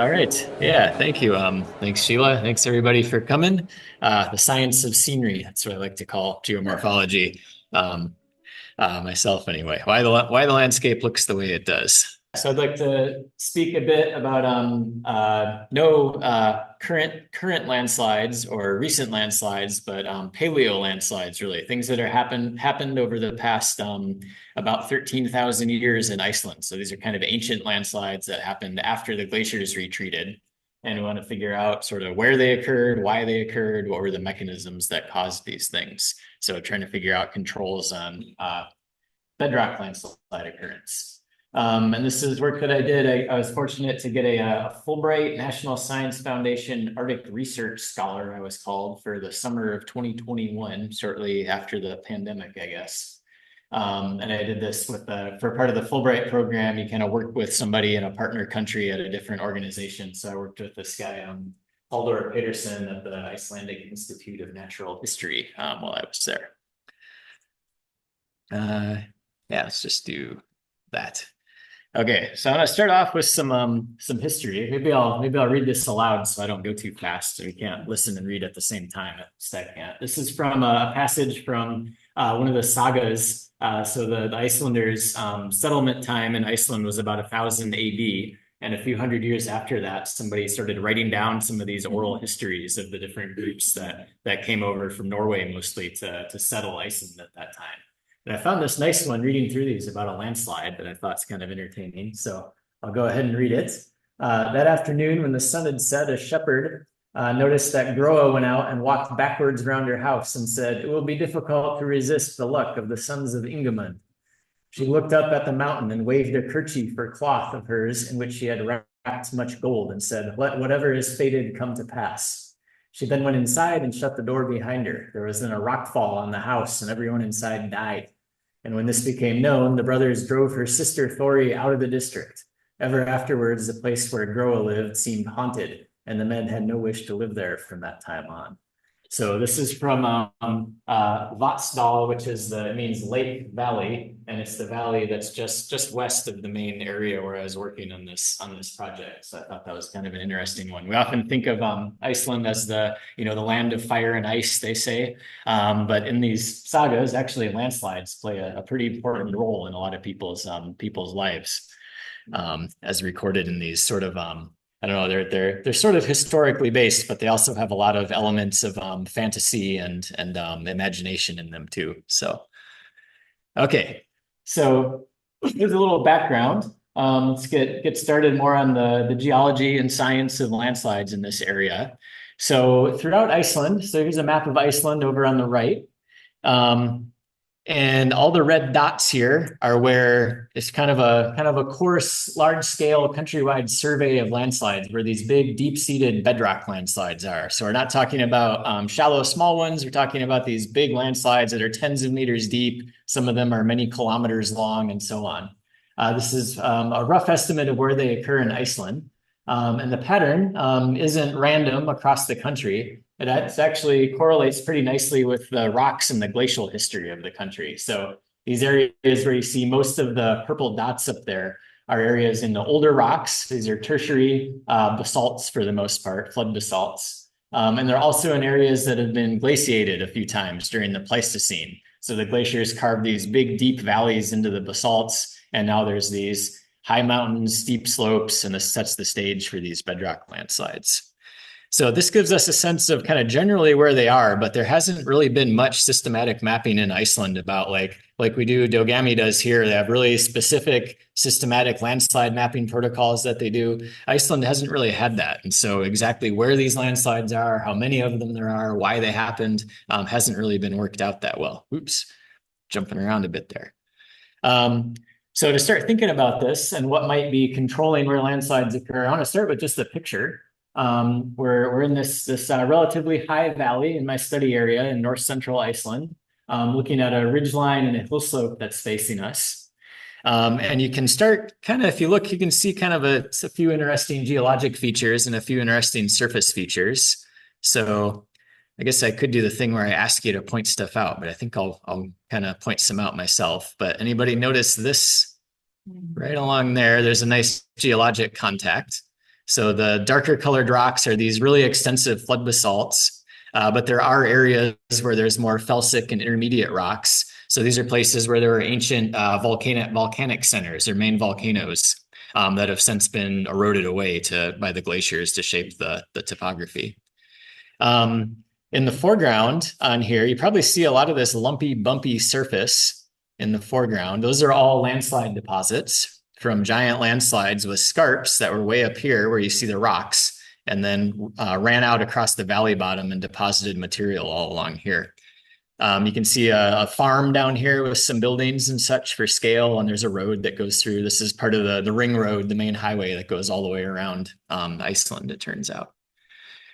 All right. Yeah, thank you. Thanks, Sheila. Thanks everybody for coming. The science of scenery, that's what I like to call geomorphology. Um, myself anyway. Why the landscape looks the way it does. So I'd like to speak a bit about no current landslides or recent landslides, but paleo landslides, really things that are happened over the past about 13,000 years in Iceland. So these are kind of ancient landslides that happened after the glaciers retreated. And we want to figure out sort of where they occurred, why they occurred, what were the mechanisms that caused these things. So trying to figure out controls on bedrock landslide occurrence. And this is work that I did. I was fortunate to get a Fulbright National Science Foundation Arctic Research Scholar, I was called, for the summer of 2021, shortly after the pandemic, I guess. And I did this for part of the Fulbright program. You kind of work with somebody in a partner country at a different organization. So I worked with this guy, Halldór Peterson at the Icelandic Institute of Natural History while I was there. Yeah, let's just do that. Okay, so I'm gonna start off with some history. Maybe I'll read this aloud so I don't go too fast, so you can't listen and read at the same time. This is from a passage from one of the sagas. So the Icelanders' settlement time in Iceland was about 1000 AD, and a few hundred years after that, somebody started writing down some of these oral histories of the different groups that came over from Norway mostly to settle Iceland at that time. And I found this nice one reading through these about a landslide that I thought is kind of entertaining. So I'll go ahead and read it. That afternoon, when the sun had set, a shepherd noticed that Groa went out and walked backwards around her house and said, "It will be difficult to resist the luck of the sons of Ingemund." She looked up at the mountain and waved a kerchief or cloth of hers in which she had wrapped much gold and said, "Let whatever is fated come to pass." She then went inside and shut the door behind her. There was then a rockfall on the house, and everyone inside died. And when this became known, the brothers drove her sister Thori out of the district. Ever afterwards, the place where Groa lived seemed haunted, and the men had no wish to live there from that time on. So this is from Vatsdal, which means Lake Valley, and it's the valley that's just west of the main area where I was working on this project. So I thought that was kind of an interesting one. We often think of Iceland as the land of fire and ice, they say, but in these sagas, actually landslides play a pretty important role in a lot of people's lives, as recorded in these sort of I don't know, they're sort of historically based, but they also have a lot of elements of fantasy and imagination in them too. So, okay, so here's a little background. Let's get started more on the geology and science of landslides in this area. So throughout Iceland, so here's a map of Iceland over on the right. And all the red dots here are where it's kind of a coarse, large-scale, countrywide survey of landslides where these big, deep-seated bedrock landslides are. So we're not talking about shallow, small ones. We're talking about these big landslides that are tens of meters deep. Some of them are many kilometers long, and so on. This is a rough estimate of where they occur in Iceland. And the pattern isn't random across the country. It actually correlates pretty nicely with the rocks and the glacial history of the country. So these areas where you see most of the purple dots up there are areas in the older rocks. These are tertiary basalts for the most part, flood basalts. And they're also in areas that have been glaciated a few times during the Pleistocene. So the glaciers carved these big, deep valleys into the basalts, and now there's these high mountains, steep slopes, and this sets the stage for these bedrock landslides. So this gives us a sense of kind of generally where they are, but there hasn't really been much systematic mapping in Iceland about like we do, Dogami does here. They have really specific systematic landslide mapping protocols that they do. Iceland hasn't really had that. And so exactly where these landslides are, how many of them there are, why they happened, hasn't really been worked out that well. Oops, jumping around a bit there. So to start thinking about this and what might be controlling where landslides occur, I want to start with just a picture. We're in this relatively high valley in my study area in north central Iceland, looking at a ridgeline and a hill slope that's facing us. And you can start kind of, if you look, you can see kind of a few interesting geologic features and a few interesting surface features. So I guess I could do the thing where I ask you to point stuff out, but I think I'll kind of point some out myself. But anybody notice this right along there? There's a nice geologic contact. So the darker colored rocks are these really extensive flood basalts, but there are areas where there's more felsic and intermediate rocks. So these are places where there were ancient volcanic centers or main volcanoes that have since been eroded away by the glaciers to shape the topography. In the foreground on here, you probably see a lot of this lumpy, bumpy surface in the foreground. Those are all landslide deposits from giant landslides with scarps that were way up here where you see the rocks and then ran out across the valley bottom and deposited material all along here. You can see a farm down here with some buildings and such for scale, and there's a road that goes through. This is part of the ring road, the main highway that goes all the way around Iceland, it turns out.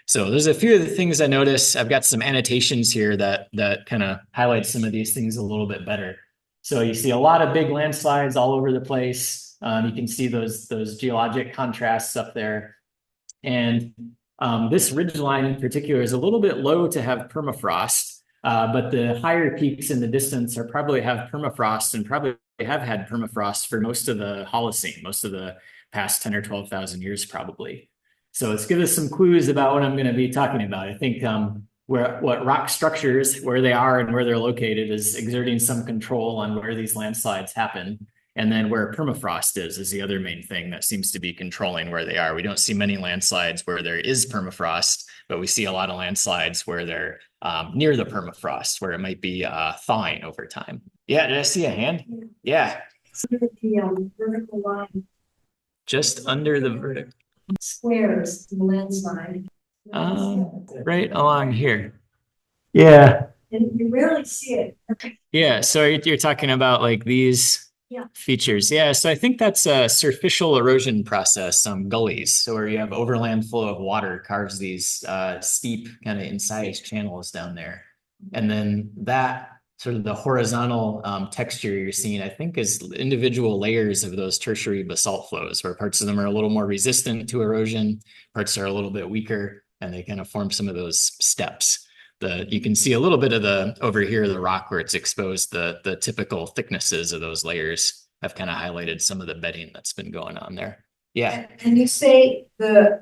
So there's a few of the things I noticed. I've got some annotations here that kind of highlight some of these things a little bit better. So you see a lot of big landslides all over the place. You can see those geologic contrasts up there. And this ridge line in particular is a little bit low to have permafrost, but the higher peaks in the distance are probably have permafrost and probably have had permafrost for most of the Holocene, most of the past 10 or 12,000 years probably. So it's give us some clues about what I'm going to be talking about. I think what rock structures, where they are and where they're located is exerting some control on where these landslides happen. And then where permafrost is the other main thing that seems to be controlling where they are. We don't see many landslides where there is permafrost, but we see a lot of landslides where they're near the permafrost, where it might be thawing over time. Yeah, did I see a hand? Yeah. The vertical line. Just under the vertical. Squares, the landslide. Right along here. Yeah. And you rarely see it. Yeah, so you're talking about like these features. Yeah, so I think that's a surficial erosion process, gullies. So where you have overland flow of water carves these steep kind of incised channels down there. And then that sort of the horizontal texture you're seeing, I think, is individual layers of those tertiary basalt flows, where parts of them are a little more resistant to erosion, parts are a little bit weaker, and they kind of form some of those steps. You can see a little bit of over here, the rock where it's exposed, the typical thicknesses of those layers have kind of highlighted some of the bedding that's been going on there. Yeah. And you say the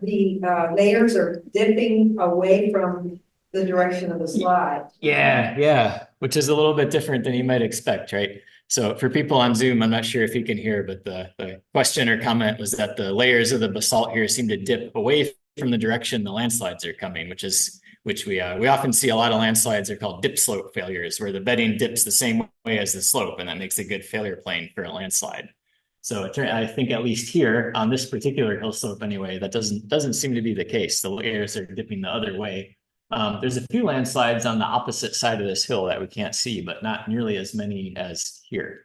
layers are dipping away from the direction of the slide. Yeah, which is a little bit different than you might expect, right? So for people on Zoom, I'm not sure if you can hear, but the question or comment was that the layers of the basalt here seem to dip away from the direction the landslides are coming, which we often see a lot of landslides are called dip slope failures, where the bedding dips the same way as the slope, and that makes a good failure plane for a landslide. So I think at least here on this particular hill slope anyway, that doesn't seem to be the case. The layers are dipping the other way. There's a few landslides on the opposite side of this hill that we can't see, but not nearly as many as here.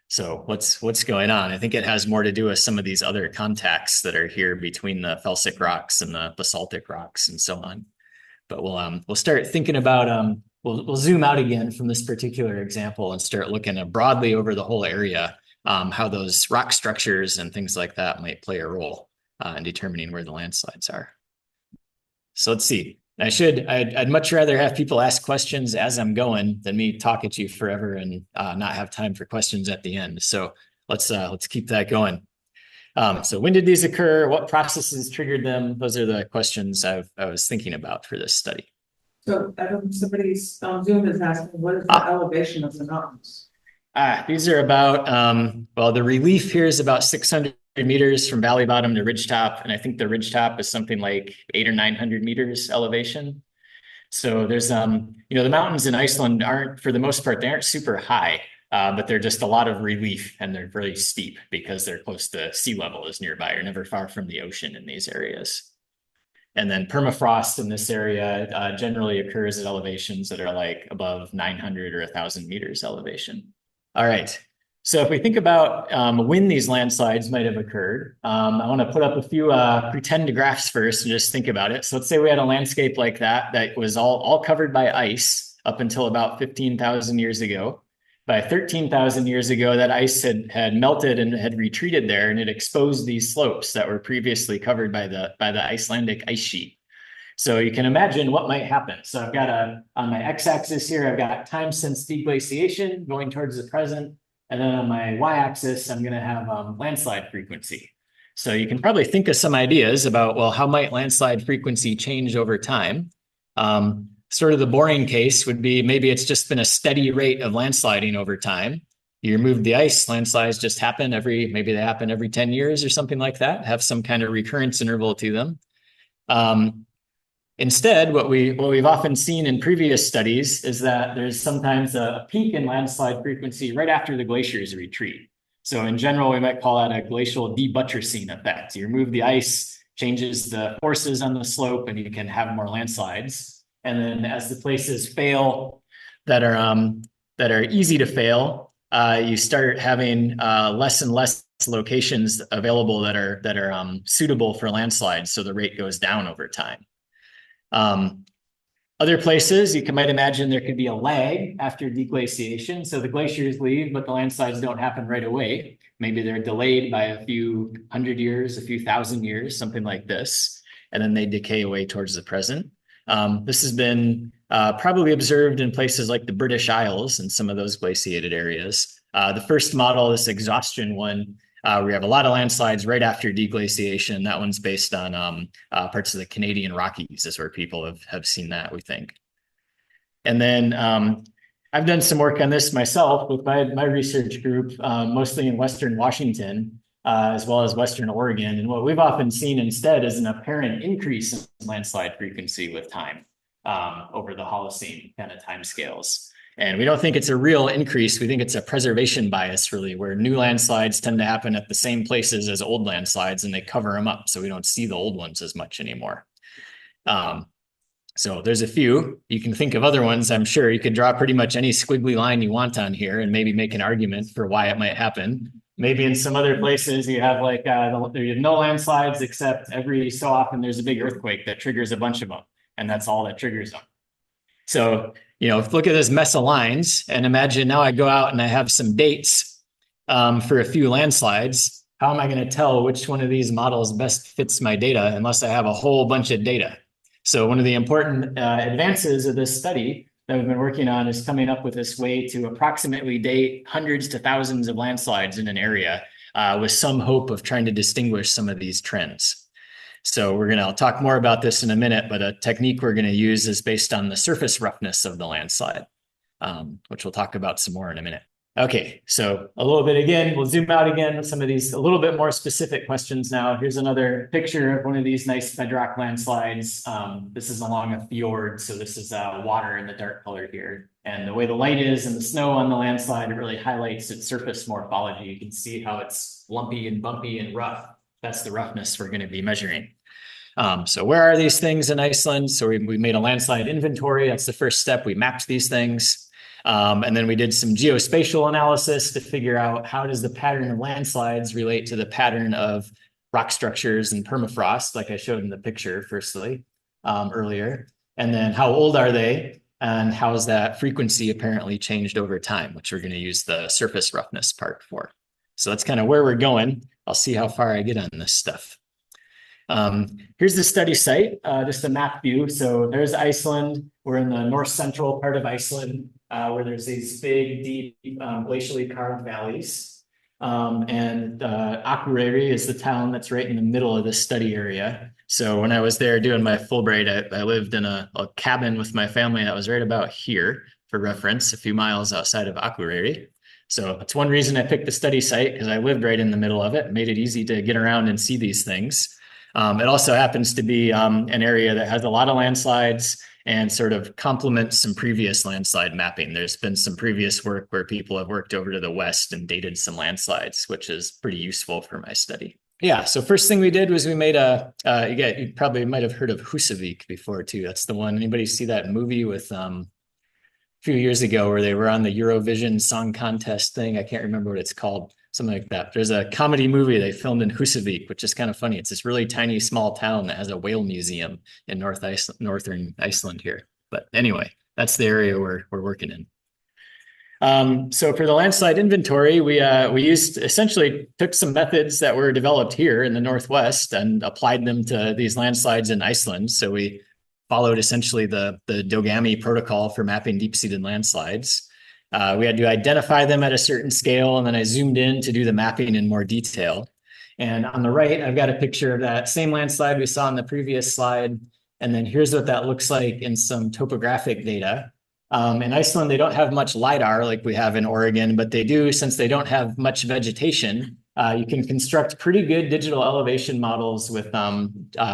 So what's going on? I think it has more to do with some of these other contacts that are here between the felsic rocks and the basaltic rocks and so on. But we'll start thinking about we'll zoom out again from this particular example and start looking broadly over the whole area, how those rock structures and things like that might play a role in determining where the landslides are. So let's see. I'd much rather have people ask questions as I'm going than me talk at you forever and not have time for questions at the end. So let's keep that going. So when did these occur? What processes triggered them? Those are the questions I was thinking about for this study. So somebody's on Zoom is asking, what is the elevation of the mountains? These are about, well, the relief here is about 600 meters from valley bottom to ridge top. And I think the ridge top is something like 800 or 900 meters elevation. So there's, the mountains in Iceland aren't, for the most part, they aren't super high, but they're just a lot of relief and they're really steep because they're close to sea level is nearby. You're never far from the ocean in these areas. And then permafrost in this area generally occurs at elevations that are like above 900 or 1,000 meters elevation. All right. So if we think about when these landslides might have occurred, I want to put up a few pretend graphs first and just think about it. So let's say we had a landscape like that was all covered by ice up until about 15,000 years ago. By 13,000 years ago, that ice had melted and had retreated there, and it exposed these slopes that were previously covered by the Icelandic ice sheet. So you can imagine what might happen. So I've got on my x-axis here, I've got time since deglaciation going towards the present. And then on my y-axis, I'm going to have landslide frequency. So you can probably think of some ideas about, well, how might landslide frequency change over time? Sort of the boring case would be maybe it's just been a steady rate of landsliding over time. You remove the ice, landslides just happen maybe they happen every 10 years or something like that, have some kind of recurrence interval to them. Instead, what we've often seen in previous studies is that there's sometimes a peak in landslide frequency right after the glaciers retreat. So in general, we might call that a glacial debuttressing effect. You remove the ice, changes the forces on the slope, and you can have more landslides. And then as the places fail that are easy to fail, you start having less and less locations available that are suitable for landslides. So the rate goes down over time. Other places, might imagine there could be a lag after deglaciation. So the glaciers leave, but the landslides don't happen right away. Maybe they're delayed by a few hundred years, a few thousand years, something like this. And then they decay away towards the present. This has been probably observed in places like the British Isles and some of those glaciated areas. The first model, this exhaustion one, we have a lot of landslides right after deglaciation. That one's based on parts of the Canadian Rockies is where people have seen that, we think. And then I've done some work on this myself with my research group, mostly in Western Washington, as well as Western Oregon. And what we've often seen instead is an apparent increase in landslide frequency with time over the Holocene kind of timescales. And we don't think it's a real increase. We think it's a preservation bias, really, where new landslides tend to happen at the same places as old landslides, and they cover them up, so we don't see the old ones as much anymore. So there's a few. You can think of other ones, I'm sure. You could draw pretty much any squiggly line you want on here and maybe make an argument for why it might happen. Maybe in some other places you have you have no landslides, except every so often there's a big earthquake that triggers a bunch of them, and that's all that triggers them. So, look at this mess of lines and imagine now I go out and I have some dates for a few landslides. How am I going to tell which one of these models best fits my data unless I have a whole bunch of data? So one of the important advances of this study that we've been working on is coming up with this way to approximately date hundreds to thousands of landslides in an area with some hope of trying to distinguish some of these trends. So I'll talk more about this in a minute, but a technique we're going to use is based on the surface roughness of the landslide, which we'll talk about some more in a minute. Okay, so a little bit again, we'll zoom out again with some of these a little bit more specific questions now. Here's another picture of one of these nice bedrock landslides. This is along a fjord, so this is water in the dark color here. And the way the light is and the snow on the landslide, it really highlights its surface morphology. You can see how it's lumpy and bumpy and rough. That's the roughness we're going to be measuring. So where are these things in Iceland? So we made a landslide inventory. That's the first step. We mapped these things. And then we did some geospatial analysis to figure out how does the pattern of landslides relate to the pattern of rock structures and permafrost, like I showed in the picture firstly earlier. And then how old are they? And how has that frequency apparently changed over time, which we're going to use the surface roughness part for. So that's kind of where we're going. I'll see how far I get on this stuff. Here's the study site, just a map view. So there's Iceland. We're in the north central part of Iceland, where there's these big, deep, glacially carved valleys. And Akureyri is the town that's right in the middle of this study area. So when I was there doing my Fulbright, I lived in a cabin with my family that was right about here, for reference, a few miles outside of Akureyri. So that's one reason I picked the study site, because I lived right in the middle of it. It made it easy to get around and see these things. It also happens to be an area that has a lot of landslides and sort of complements some previous landslide mapping. There's been some previous work where people have worked over to the west and dated some landslides, which is pretty useful for my study. Yeah, so first thing we did was we made you probably might have heard of Husavik before too. That's the one. Anybody see that movie with few years ago where they were on the Eurovision Song Contest thing? I can't remember what it's called, something like that. There's a comedy movie they filmed in Husavik, which is kind of funny. It's this really tiny, small town that has a whale museum in northern Iceland here. But anyway, that's the area we're working in. So for the landslide inventory, we essentially took some methods that were developed here in the Northwest and applied them to these landslides in Iceland. So we followed essentially the Dogami protocol for mapping deep-seated landslides. We had to identify them at a certain scale, and then I zoomed in to do the mapping in more detail. And on the right, I've got a picture of that same landslide we saw in the previous slide. And then here's what that looks like in some topographic data. In Iceland, they don't have much LiDAR like we have in Oregon, but they do, since they don't have much vegetation, you can construct pretty good digital elevation models with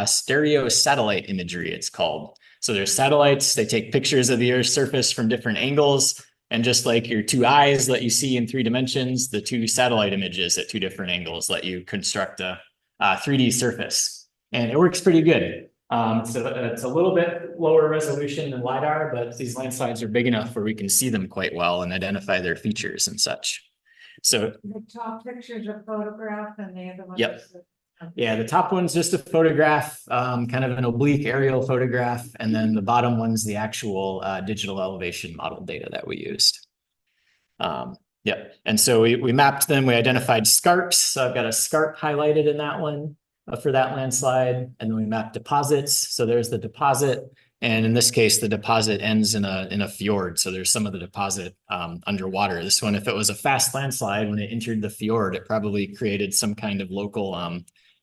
stereo satellite imagery, it's called. So there's satellites, they take pictures of the Earth's surface from different angles, and just like your two eyes let you see in 3 dimensions, the 2 satellite images at 2 different angles let you construct a 3D surface. And it works pretty good. So it's a little bit lower resolution than LiDAR, but these landslides are big enough where we can see them quite well and identify their features and such. So the top picture's a photograph and the other one. Yep. Yeah, the top one's just a photograph, kind of an oblique aerial photograph, and then the bottom one's the actual digital elevation model data that we used. Yeah, and so we mapped them, we identified scarps, so I've got a scarp highlighted in that one for that landslide, and then we mapped deposits, so there's the deposit, and in this case, the deposit ends in a fjord, so there's some of the deposit underwater. This one, if it was a fast landslide, when it entered the fjord, it probably created some kind of local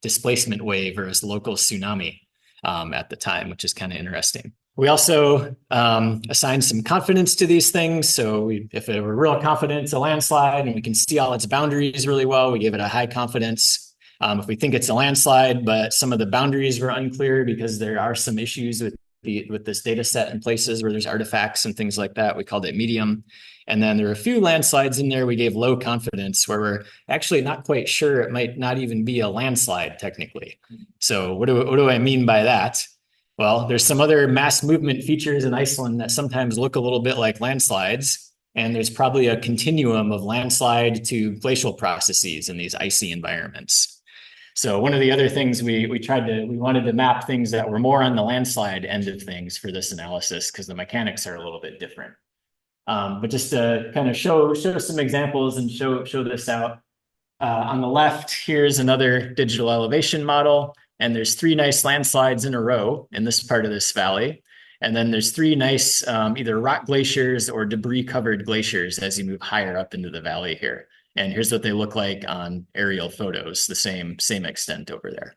displacement wave or a local tsunami at the time, which is kind of interesting. We also assigned some confidence to these things. So if we're real confident it's a landslide and we can see all its boundaries really well, we gave it a high confidence. If we think it's a landslide, but some of the boundaries were unclear because there are some issues with this data set in places where there's artifacts and things like that, we called it medium. And then there are a few landslides in there we gave low confidence where we're actually not quite sure it might not even be a landslide technically. So what do I mean by that? Well, there's some other mass movement features in Iceland that sometimes look a little bit like landslides. And there's probably a continuum of landslide to glacial processes in these icy environments. So one of the other things we wanted to map things that were more on the landslide end of things for this analysis because the mechanics are a little bit different. But just to kind of show some examples and show this out. On the left, here's another digital elevation model, and there's 3 nice landslides in a row in this part of this valley. And then there's 3 nice either rock glaciers or debris covered glaciers as you move higher up into the valley here. And here's what they look like on aerial photos, the same extent over there.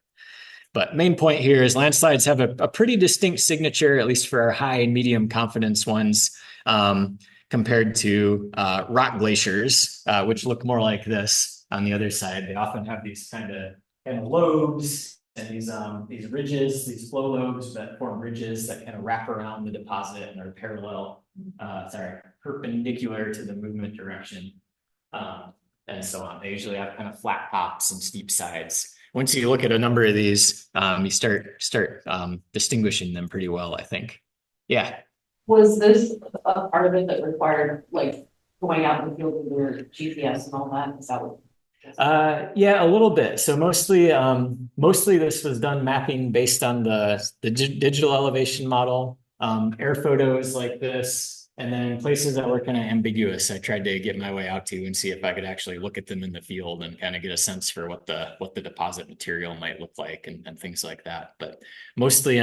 But main point here is landslides have a pretty distinct signature, at least for our high and medium confidence ones, compared to rock glaciers, which look more like this on the other side. They often have these kind of lobes and these ridges, these flow lobes that form ridges that kind of wrap around the deposit and are perpendicular to the movement direction. And so on. They usually have kind of flat tops and steep sides. Once you look at a number of these, you start distinguishing them pretty well, I think. Yeah. Was this a part of it that required like going out in the field with your GPS and all that? Is that what? Yeah, a little bit. So mostly this was done mapping based on the digital elevation model, air photos like this. And then places that were kind of ambiguous, I tried to get my way out to and see if I could actually look at them in the field and kind of get a sense for what the deposit material might look like and things like that. But mostly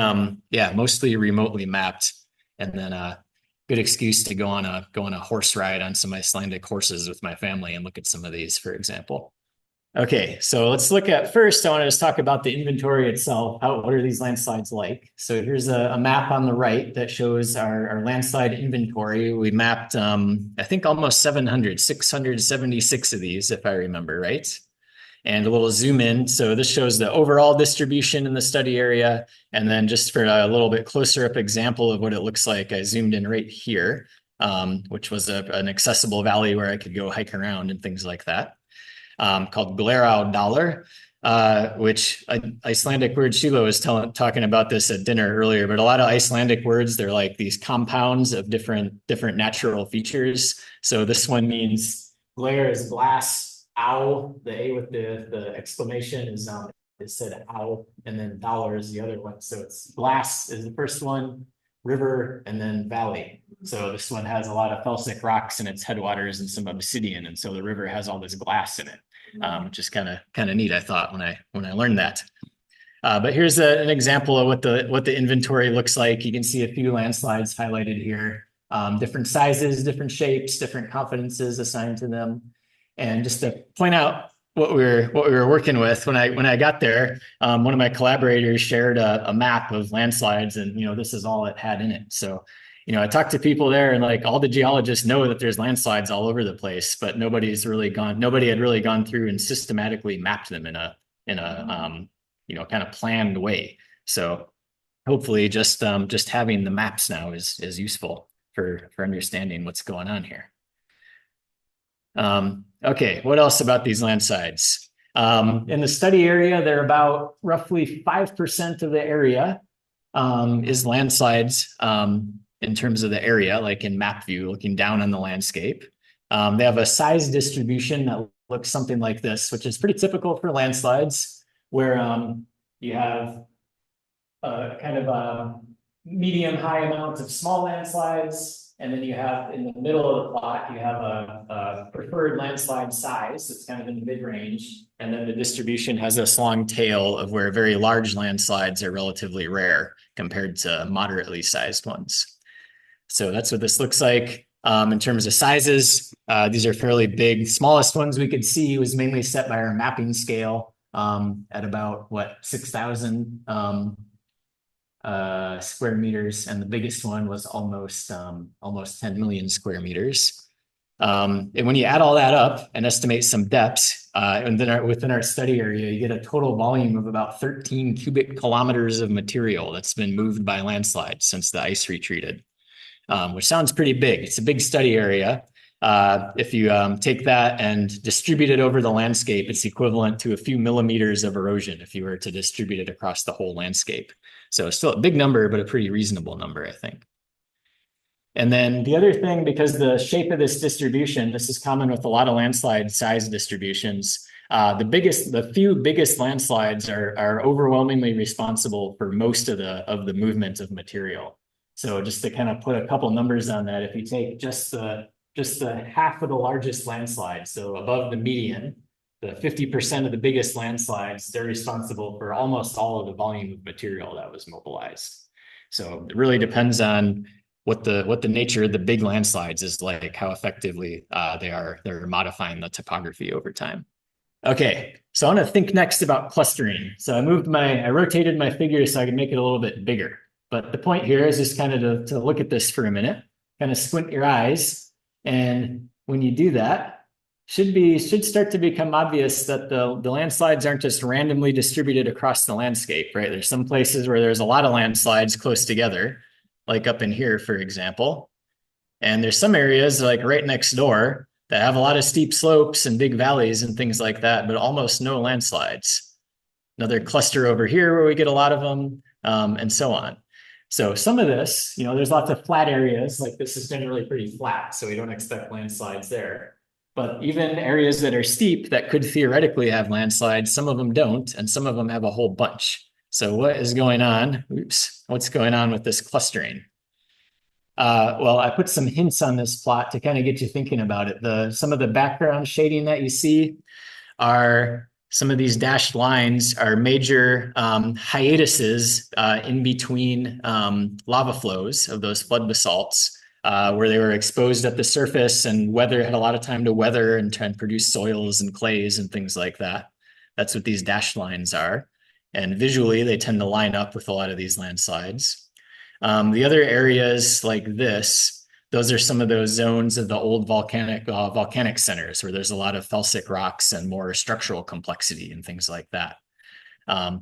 remotely mapped, and then a good excuse to go on a horse ride on some Icelandic horses with my family and look at some of these, for example. Okay, so let's look at first, I want to just talk about the inventory itself. What are these landslides like? So here's a map on the right that shows our landslide inventory. We mapped, I think almost 676 of these, if I remember right. And a little zoom in. So this shows the overall distribution in the study area. And then just for a little bit closer up example of what it looks like, I zoomed in right here, which was an accessible valley where I could go hike around and things like that. Called Gleraudalir, which Icelandic word, Sheila was talking about this at dinner earlier, but a lot of Icelandic words, they're like these compounds of different natural features. So this one means glare is glass, ow, the A with the exclamation is said ow, and then dollar is the other one. So it's glass is the first one, river, and then valley. So this one has a lot of felsic rocks in its headwaters and some obsidian, and so the river has all this glass in it, which is kind of neat, I thought, when I learned that. But here's an example of what the inventory looks like. You can see a few landslides highlighted here, different sizes, different shapes, different confidences assigned to them. And just to point out what we were working with when I got there. One of my collaborators shared a map of landslides, and this is all it had in it. So, I talked to people there, and like all the geologists know that there's landslides all over the place, but nobody had really gone through and systematically mapped them in a kind of planned way. So hopefully just having the maps now is useful for understanding what's going on here. Okay, what else about these landslides? In the study area, they're about roughly 5% of the area is landslides in terms of the area, like in map view, looking down on the landscape. They have a size distribution that looks something like this, which is pretty typical for landslides, where you have kind of a medium high amount of small landslides. And then you have in the middle of the plot, you have a preferred landslide size that's kind of in the mid range. And then the distribution has this long tail of where very large landslides are relatively rare compared to moderately sized ones. So that's what this looks like. In terms of sizes, these are fairly big. Smallest ones we could see was mainly set by our mapping scale at about 6,000 square meters, and the biggest one was almost 10 million square meters. And when you add all that up and estimate some depths, and then within our study area, you get a total volume of about 13 cubic kilometers of material that's been moved by landslides since the ice retreated, which sounds pretty big. It's a big study area. If you take that and distribute it over the landscape, it's equivalent to a few millimeters of erosion if you were to distribute it across the whole landscape. So it's still a big number, but a pretty reasonable number, I think. And then the other thing, because the shape of this distribution, this is common with a lot of landslide size distributions, the few biggest landslides are overwhelmingly responsible for most of the movement of material. So just to kind of put a couple numbers on that, if you take just the half of the largest landslide, so above the median, the 50% of the biggest landslides, they're responsible for almost all of the volume of material that was mobilized. So it really depends on what the nature of the big landslides is like, how effectively they're modifying the topography over time. Okay, so I want to think next about clustering. So I rotated my figure so I could make it a little bit bigger. But the point here is just kind of to look at this for a minute, kind of squint your eyes. And when you do that, should start to become obvious that the landslides aren't just randomly distributed across the landscape, right? There's some places where there's a lot of landslides close together, like up in here, for example. And there's some areas like right next door that have a lot of steep slopes and big valleys and things like that, but almost no landslides. Another cluster over here where we get a lot of them, and so on. So some of this, there's lots of flat areas, like this is generally pretty flat, so we don't expect landslides there. But even areas that are steep that could theoretically have landslides, some of them don't, and some of them have a whole bunch. So what is going on? What's going on with this clustering? Well, I put some hints on this plot to kind of get you thinking about it. Some of the background shading that you see are some of these dashed lines are major hiatuses in between lava flows of those flood basalts. Where they were exposed at the surface and had a lot of time to weather and try and produce soils and clays and things like that. That's what these dashed lines are. And visually, they tend to line up with a lot of these landslides. The other areas like this, those are some of those zones of the old volcanic centers where there's a lot of felsic rocks and more structural complexity and things like that.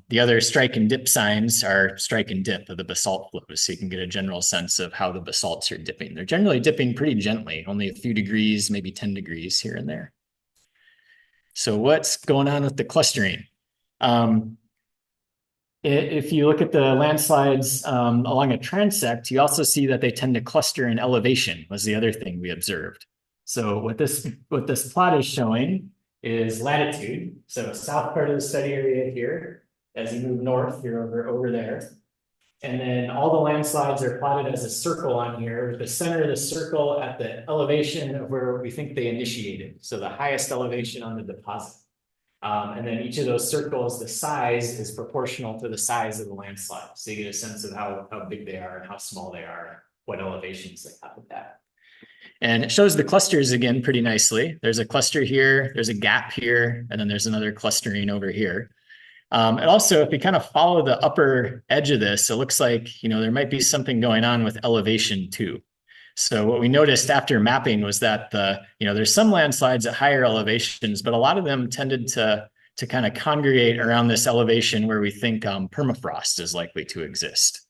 The other strike and dip signs are strike and dip of the basalt flows, so you can get a general sense of how the basalts are dipping. They're generally dipping pretty gently, only a few degrees, maybe 10 degrees here and there. So what's going on with the clustering? If you look at the landslides along a transect, you also see that they tend to cluster in elevation, was the other thing we observed. So what this plot is showing is latitude. So south part of the study area here, as you move north, you're over there. And then all the landslides are plotted as a circle on here, with the center of the circle at the elevation of where we think they initiated. So the highest elevation on the deposit. And then each of those circles, the size is proportional to the size of the landslide. So you get a sense of how big they are and how small they are, what elevations they have at that. And it shows the clusters again pretty nicely. There's a cluster here, there's a gap here, and then there's another clustering over here. And also, if we kind of follow the upper edge of this, it looks like, there might be something going on with elevation too. So what we noticed after mapping was that there's some landslides at higher elevations, but a lot of them tended to kind of congregate around this elevation where we think permafrost is likely to exist.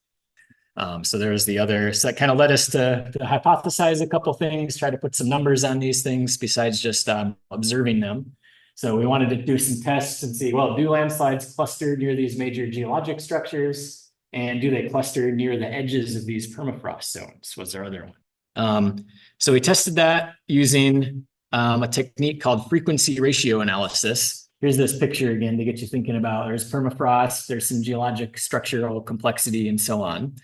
So there's the other, so that kind of led us to hypothesize a couple things, try to put some numbers on these things besides just observing them. So we wanted to do some tests and see, well, do landslides cluster near these major geologic structures? And do they cluster near the edges of these permafrost zones? Was our other one. So we tested that using a technique called frequency ratio analysis. Here's this picture again to get you thinking about, there's permafrost, there's some geologic structural complexity and so on.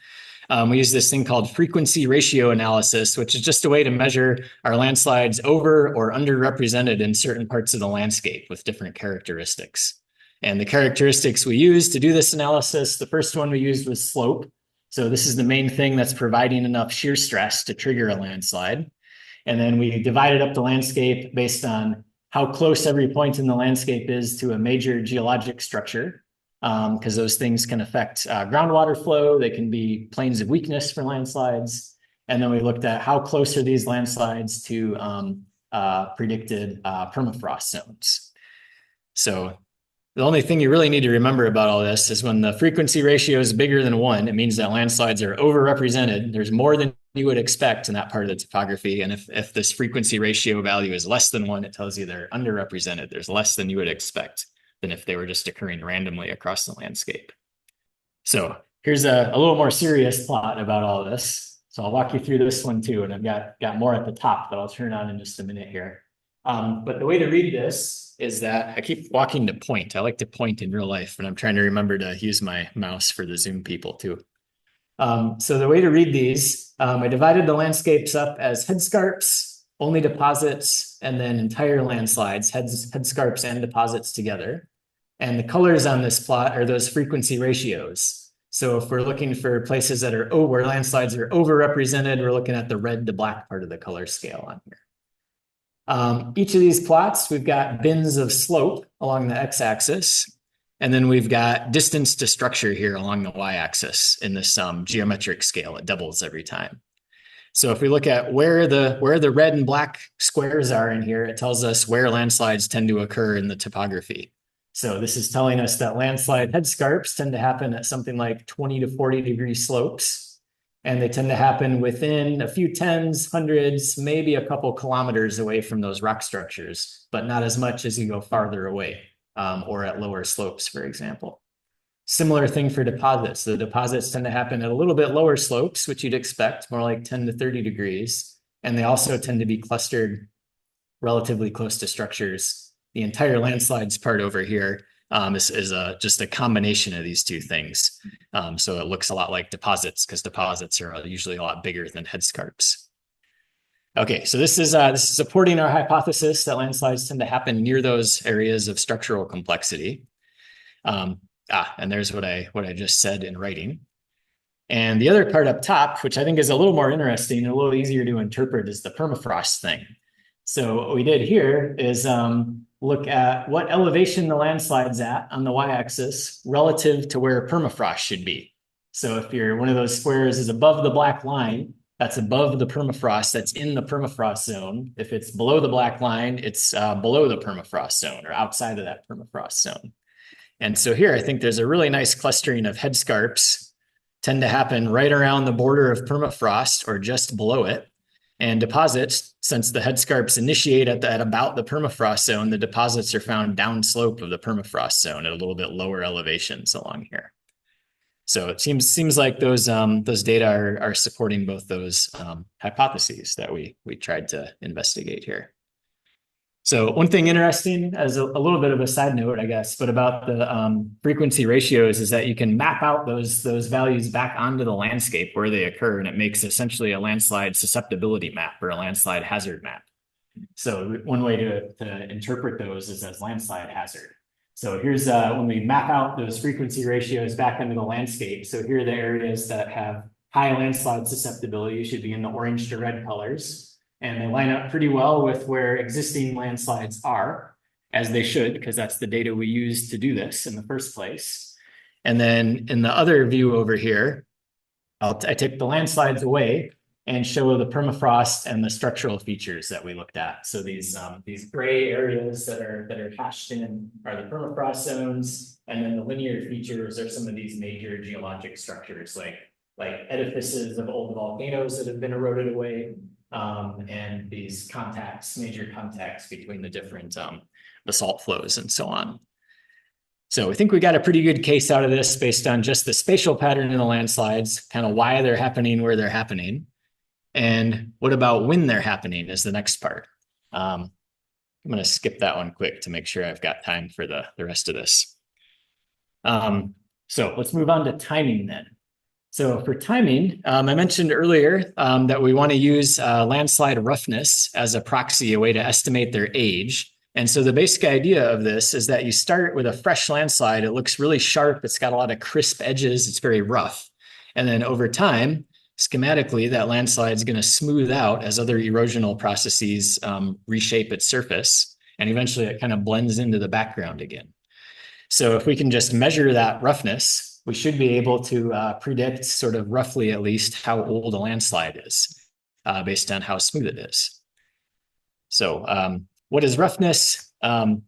We use this thing called frequency ratio analysis, which is just a way to measure our landslides over or underrepresented in certain parts of the landscape with different characteristics. And the characteristics we used to do this analysis, the first one we used was slope. So this is the main thing that's providing enough shear stress to trigger a landslide. And then we divided up the landscape based on how close every point in the landscape is to a major geologic structure, because those things can affect groundwater flow. They can be planes of weakness for landslides. And then we looked at how close are these landslides to predicted permafrost zones. So the only thing you really need to remember about all this is when the frequency ratio is bigger than 1, it means that landslides are overrepresented. There's more than you would expect in that part of the topography. And if this frequency ratio value is less than 1, it tells you they're underrepresented. There's less than you would expect than if they were just occurring randomly across the landscape. So here's a little more serious plot about all this. So I'll walk you through this one too. And I've got more at the top that I'll turn on in just a minute here. But the way to read this is that I keep walking to point. I like to point in real life, and I'm trying to remember to use my mouse for the Zoom people too. So the way to read these, I divided the landscapes up as headscarps, only deposits, and then entire landslides, headscarps and deposits together. And the colors on this plot are those frequency ratios. So if we're looking for places that are where landslides are overrepresented, we're looking at the red to black part of the color scale on here. Each of these plots, we've got bins of slope along the x-axis, and then we've got distance to structure here along the y-axis in this geometric scale. It doubles every time. So if we look at where the red and black squares are in here, it tells us where landslides tend to occur in the topography. So this is telling us that landslide headscarps tend to happen at something like 20 to 40 degree slopes. And they tend to happen within a few tens, hundreds, maybe a couple kilometers away from those rock structures, but not as much as you go farther away or at lower slopes, for example. Similar thing for deposits. The deposits tend to happen at a little bit lower slopes, which you'd expect, more like 10 to 30 degrees. And they also tend to be clustered relatively close to structures. The entire landslides part over here is just a combination of these two things. So it looks a lot like deposits because deposits are usually a lot bigger than headscarps. Okay, so this is supporting our hypothesis that landslides tend to happen near those areas of structural complexity. And there's what I just said in writing. And the other part up top, which I think is a little more interesting and a little easier to interpret, is the permafrost thing. So what we did here is look at what elevation the landslide's at on the y-axis relative to where permafrost should be. So if one of those squares is above the black line, that's above the permafrost, that's in the permafrost zone. If it's below the black line, it's below the permafrost zone or outside of that permafrost zone. And so here, I think there's a really nice clustering of headscarps tend to happen right around the border of permafrost or just below it. And deposits, since the headscarps initiate at about the permafrost zone, the deposits are found downslope of the permafrost zone at a little bit lower elevations along here. So it seems like those data are supporting both those hypotheses that we tried to investigate here. So one thing interesting as a little bit of a side note, I guess, but about the frequency ratios is that you can map out those values back onto the landscape where they occur, and it makes essentially a landslide susceptibility map or a landslide hazard map. So one way to interpret those is as landslide hazard. So here's when we map out those frequency ratios back into the landscape. So here are the areas that have high landslide susceptibility, should be in the orange to red colors. and they line up pretty well with where existing landslides are, as they should, because that's the data we use to do this in the first place. And then in the other view over here, I take the landslides away and show the permafrost and the structural features that we looked at. So these gray areas that are hashed in are the permafrost zones, and then the linear features are some of these major geologic structures like edifices of old volcanoes that have been eroded away, and these major contacts between the different basalt flows and so on. So we think we got a pretty good case out of this based on just the spatial pattern in the landslides, kind of why they're happening where they're happening. And what about when they're happening is the next part. I'm going to skip that one quick to make sure I've got time for the rest of this. So let's move on to timing then. So for timing, I mentioned earlier that we want to use landslide roughness as a proxy, a way to estimate their age. And so the basic idea of this is that you start with a fresh landslide. It looks really sharp. It's got a lot of crisp edges. It's very rough. And then over time, schematically, that landslide is going to smooth out as other erosional processes reshape its surface. And eventually it kind of blends into the background again. So if we can just measure that roughness, we should be able to predict sort of roughly at least how old a landslide is based on how smooth it is. So what is roughness? In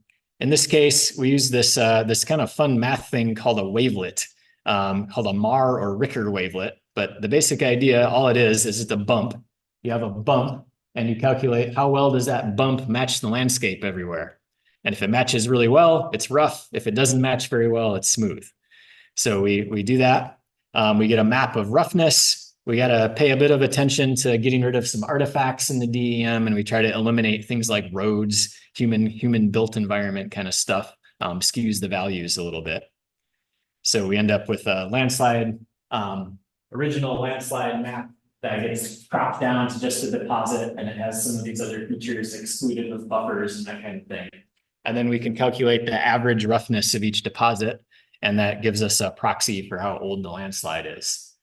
this case, we use this kind of fun math thing called a wavelet, called a Marr or Ricker wavelet. But the basic idea, all it is it's a bump. You have a bump and you calculate how well does that bump match the landscape everywhere. And if it matches really well, it's rough. If it doesn't match very well, it's smooth. So we do that. We get a map of roughness. We got to pay a bit of attention to getting rid of some artifacts in the DEM, and we try to eliminate things like roads, human built environment kind of stuff, skews the values a little bit. So we end up with a landslide, original landslide map that gets cropped down to just a deposit, and it has some of these other features excluded with buffers and that kind of thing. And then we can calculate the average roughness of each deposit, and that gives us a proxy for how old the landslide is.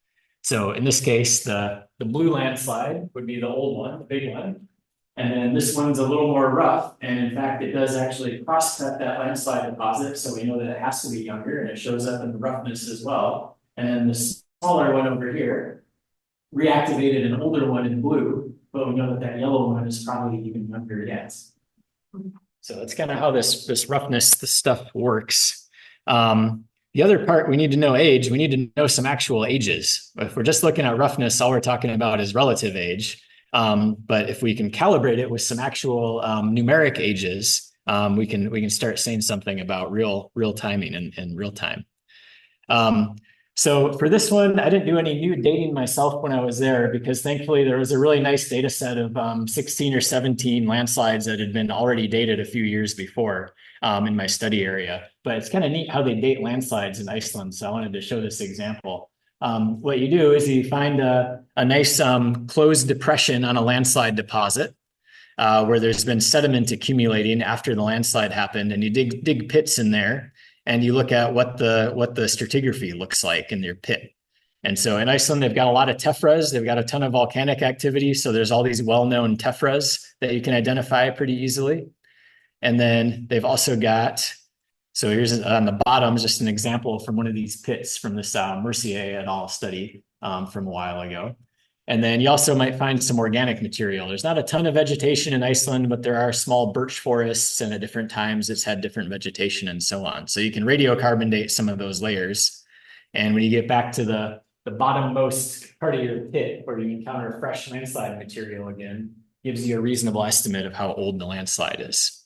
So in this case, the blue landslide would be the old one, the big one. And then this one's a little more rough. And in fact, it does actually cross-cut that landslide deposit. So we know that it has to be younger, and it shows up in the roughness as well. And then the smaller one over here reactivated an older one in blue, but we know that that yellow one is probably even younger yet. So that's kind of how this roughness, this stuff works. The other part, we need to know age. We need to know some actual ages. If we're just looking at roughness, all we're talking about is relative age. But if we can calibrate it with some actual numeric ages, we can start saying something about real timing in real time. So for this one, I didn't do any new dating myself when I was there, because thankfully there was a really nice data set of 16 or 17 landslides that had been already dated a few years before in my study area. But it's kind of neat how they date landslides in Iceland. So I wanted to show this example. What you do is you find a nice closed depression on a landslide deposit where there's been sediment accumulating after the landslide happened, and you dig pits in there, and you look at what the stratigraphy looks like in your pit. And so in Iceland, they've got a lot of tephras. They've got a ton of volcanic activity. So there's all these well-known tephras that you can identify pretty easily. And then they've also got, so here's on the bottom, just an example from one of these pits from this Mercier et al. Study from a while ago. And then you also might find some organic material. There's not a ton of vegetation in Iceland, but there are small birch forests, and at different times it's had different vegetation and so on. So you can radiocarbon date some of those layers. And when you get back to the bottommost part of your pit, where you encounter fresh landslide material again, gives you a reasonable estimate of how old the landslide is.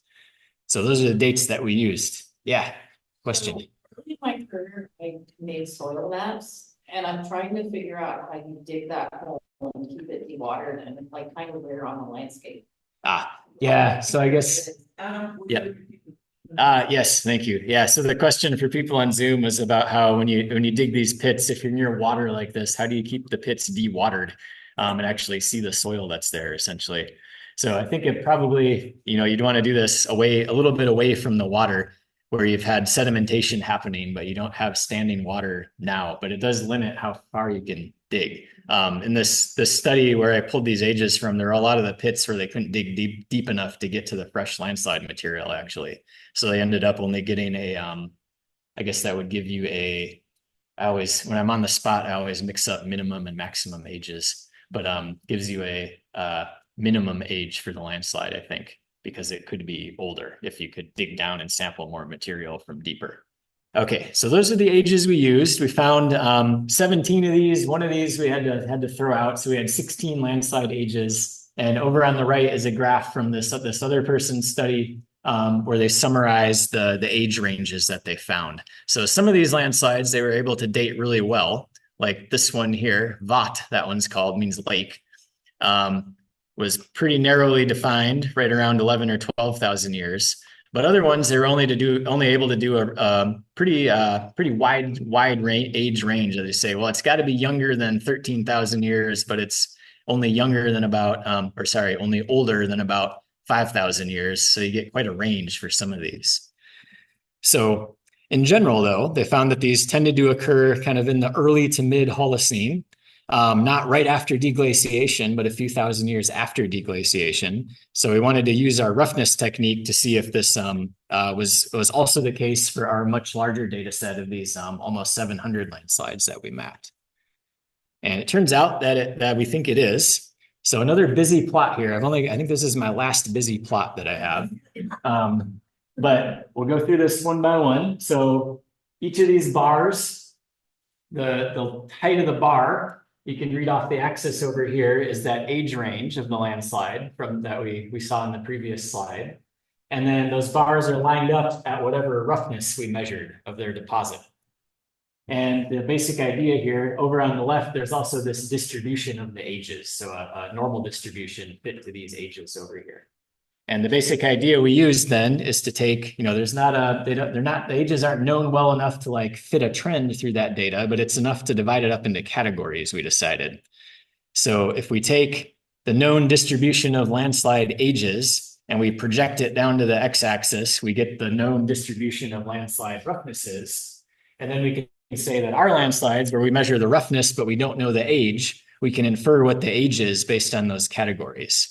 So those are the dates that we used. Yeah, question. In my career, I made soil maps, and I'm trying to figure out how you dig that hole and keep it dewatered and like kind of where on the landscape. Yeah. So I guess, yeah. Yes, thank you. Yeah. So the question for people on Zoom was about how when you dig these pits, if you're near water like this, how do you keep the pits dewatered and actually see the soil that's there essentially? So I think it probably, you'd want to do this a little bit away from the water. where you've had sedimentation happening, but you don't have standing water now, but it does limit how far you can dig. In this study where I pulled these ages from, there are a lot of the pits where they couldn't dig deep enough to get to the fresh landslide material, actually. So they ended up only getting a, I guess that would give you a, when I'm on the spot, I always mix up minimum and maximum ages, but gives you a minimum age for the landslide, I think, because it could be older if you could dig down and sample more material from deeper. Okay, so those are the ages we used. We found 17 of these. One of these we had to throw out. So we had 16 landslide ages. And over on the right is a graph from this other person's study where they summarized the age ranges that they found. So some of these landslides, they were able to date really well. Like this one here, Vat, that one's called, means lake. Was pretty narrowly defined, right around 11 or 12,000 years. But other ones, they were only able to do a pretty wide age range. They say, well, it's got to be younger than 13,000 years, but it's only younger than about, only older than about 5,000 years. So you get quite a range for some of these. So in general, though, they found that these tended to occur kind of in the early to mid Holocene. Not right after deglaciation, but a few thousand years after deglaciation. So we wanted to use our roughness technique to see if this was also the case for our much larger data set of these almost 700 landslides that we mapped. And it turns out that we think it is. So another busy plot here. I think this is my last busy plot that I have. But we'll go through this one by one. So each of these bars, the height of the bar, you can read off the axis over here is that age range of the landslide from that we saw in the previous slide. And then those bars are lined up at whatever roughness we measured of their deposit. And the basic idea here, over on the left, there's also this distribution of the ages. So a normal distribution fit to these ages over here. And the basic idea we use then is to take, the ages aren't known well enough to like fit a trend through that data, but it's enough to divide it up into categories, we decided. So if we take the known distribution of landslide ages and we project it down to the x-axis, we get the known distribution of landslide roughnesses. And then we can say that our landslides, where we measure the roughness, but we don't know the age, we can infer what the age is based on those categories.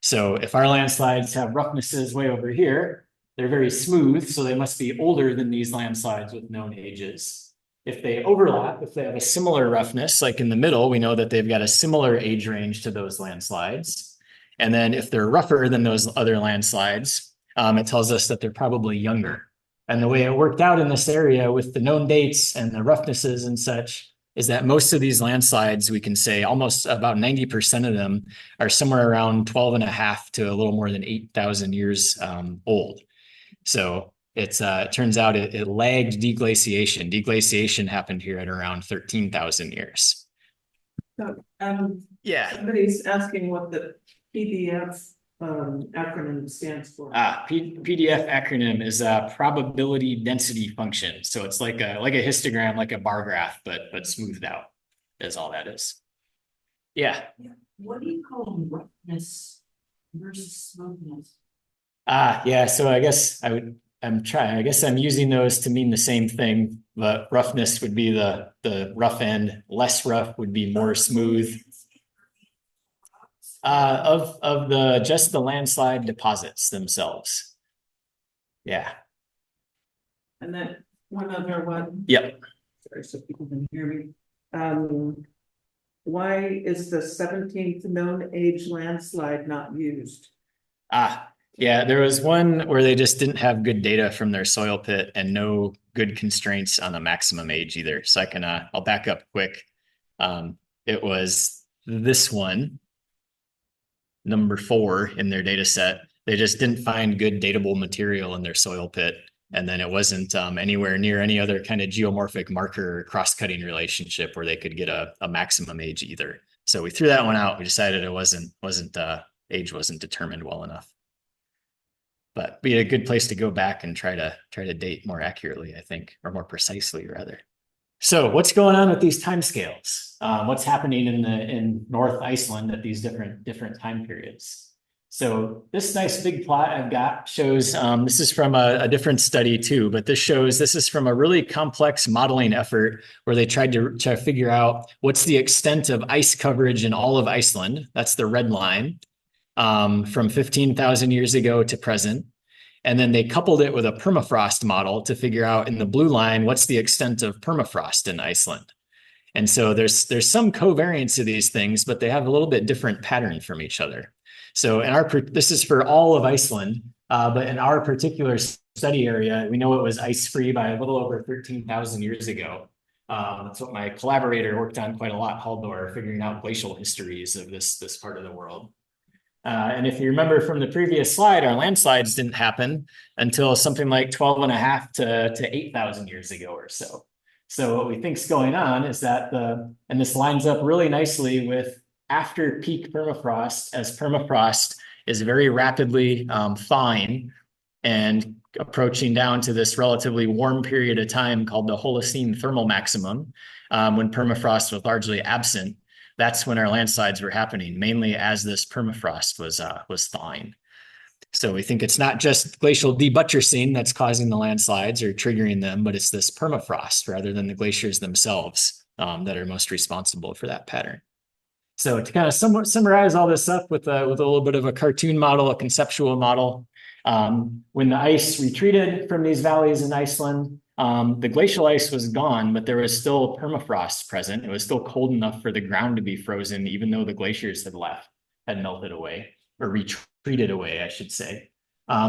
So if our landslides have roughnesses way over here, they're very smooth, so they must be older than these landslides with known ages. If they overlap, if they have a similar roughness, like in the middle, we know that they've got a similar age range to those landslides. And then if they're rougher than those other landslides, it tells us that they're probably younger. And the way it worked out in this area with the known dates and the roughnesses and such is that most of these landslides, we can say almost about 90% of them are somewhere around 12 and a half to a little more than 8,000 years old. So it turns out it lagged deglaciation. Deglaciation happened here at around 13,000 years. So, yeah. Somebody's asking what the PDF acronym stands for. PDF acronym is a probability density function. So it's like a histogram, like a bar graph, but smoothed out is all that is. Yeah. What do you call roughness versus smoothness? Yeah. So I guess I'm using those to mean the same thing, but roughness would be the rough end. Less rough would be more smooth. Of just the landslide deposits themselves. Yeah. And then one other one. Yep. Sorry, so people can hear me. Why is the 17th known age landslide not used? Yeah, there was one where they just didn't have good data from their soil pit and no good constraints on the maximum age either. So I'll back up quick. It was this one, number 4 in their data set. They just didn't find good datable material in their soil pit. And then it wasn't anywhere near any other kind of geomorphic marker or cross-cutting relationship where they could get a maximum age either. So we threw that one out. We decided age wasn't determined well enough. But be a good place to go back and try to date more accurately, I think, or more precisely rather. So what's going on with these timescales? What's happening in North Iceland at these different time periods? So this nice big plot I've got shows, this is from a different study too, but this is from a really complex modeling effort where they tried to figure out what's the extent of ice coverage in all of Iceland. That's the red line, from 15,000 years ago to present. And then they coupled it with a permafrost model to figure out in the blue line, what's the extent of permafrost in Iceland. And so there's some covariance of these things, but they have a little bit different pattern from each other. So this is for all of Iceland, but in our particular study area, we know it was ice-free by a little over 13,000 years ago. That's what my collaborator worked on quite a lot, Haldor, figuring out glacial histories of this part of the world. And if you remember from the previous slide, our landslides didn't happen until something like 12.5 to 8,000 years ago or so. So what we think is going on is that and this lines up really nicely with after peak permafrost, as permafrost is very rapidly thawing and approaching down to this relatively warm period of time called the Holocene thermal maximum, when permafrost was largely absent. That's when our landslides were happening, mainly as this permafrost was thawing. So we think it's not just glacial debuttressing that's causing the landslides or triggering them, but it's this permafrost rather than the glaciers themselves that are most responsible for that pattern. So to kind of somewhat summarize all this up with a little bit of a cartoon model, a conceptual model, when the ice retreated from these valleys in Iceland, the glacial ice was gone, but there was still permafrost present. It was still cold enough for the ground to be frozen, even though the glaciers had melted away, or retreated away, I should say.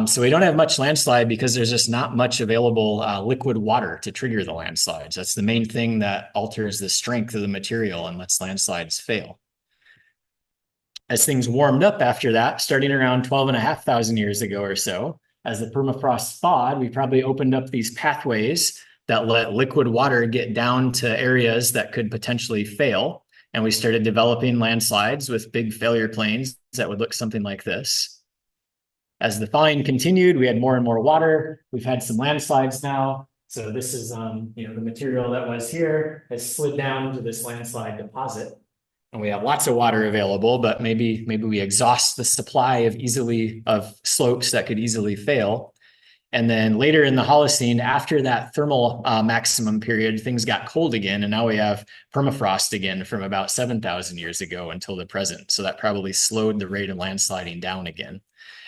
So we don't have much landslide because there's just not much available liquid water to trigger the landslides. That's the main thing that alters the strength of the material and lets landslides fail. As things warmed up after that, starting around 12,500 years ago or so, as the permafrost thawed, we probably opened up these pathways that let liquid water get down to areas that could potentially fail. And we started developing landslides with big failure plains that would look something like this. As the thawing continued, we had more and more water. We've had some landslides now. So this is, the material that was here has slid down to this landslide deposit. And we have lots of water available, but maybe we exhaust the supply of slopes that could easily fail. And then later in the Holocene, after that thermal maximum period, things got cold again, and now we have permafrost again from about 7,000 years ago until the present. So that probably slowed the rate of landsliding down again,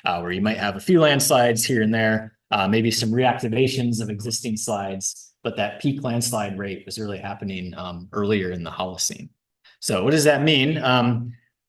where you might have a few landslides here and there, maybe some reactivations of existing slides, but that peak landslide rate was really happening earlier in the Holocene. So what does that mean?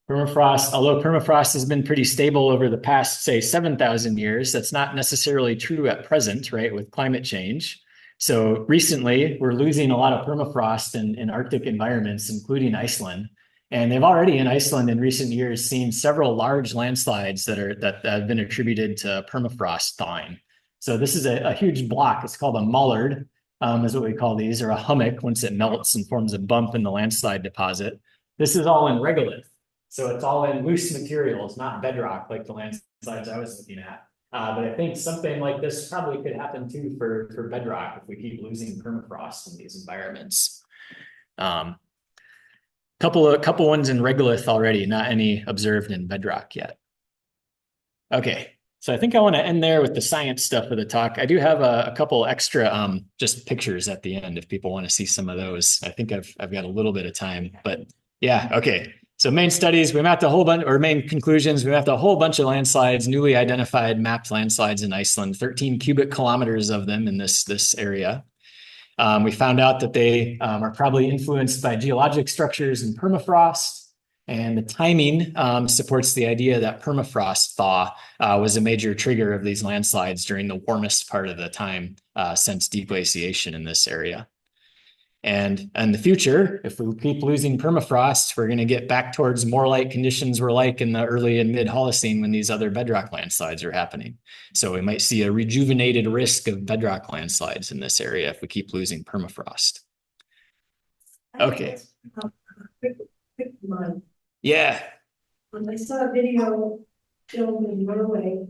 Permafrost, although permafrost has been pretty stable over the past, say, 7,000 years, that's not necessarily true at present, right, with climate change. So recently, we're losing a lot of permafrost in Arctic environments, including Iceland. And they've already, in Iceland in recent years, seen several large landslides that have been attributed to permafrost thawing. So this is a huge block. It's called a mallard. Is what we call these, or a hummock once it melts and forms a bump in the landslide deposit. This is all in regolith. So it's all in loose materials, not bedrock like the landslides I was looking at. But I think something like this probably could happen too for bedrock if we keep losing permafrost in these environments. Couple ones in regolith already, not any observed in bedrock yet. Okay. So I think I want to end there with the science stuff of the talk. I do have a couple extra just pictures at the end if people want to see some of those. I think I've got a little bit of time, but yeah, okay. So main studies, we mapped a whole bunch, or main conclusions, we mapped a whole bunch of landslides, newly identified mapped landslides in Iceland, 13 cubic kilometers of them in this area. We found out that they are probably influenced by geologic structures and permafrost. And the timing supports the idea that permafrost thaw was a major trigger of these landslides during the warmest part of the time since deglaciation in this area. And in the future, if we keep losing permafrost, we're going to get back towards more like conditions were like in the early and mid Holocene when these other bedrock landslides are happening. So we might see a rejuvenated risk of bedrock landslides in this area if we keep losing permafrost. Okay. Quick one. Yeah. I saw a video filmed in Norway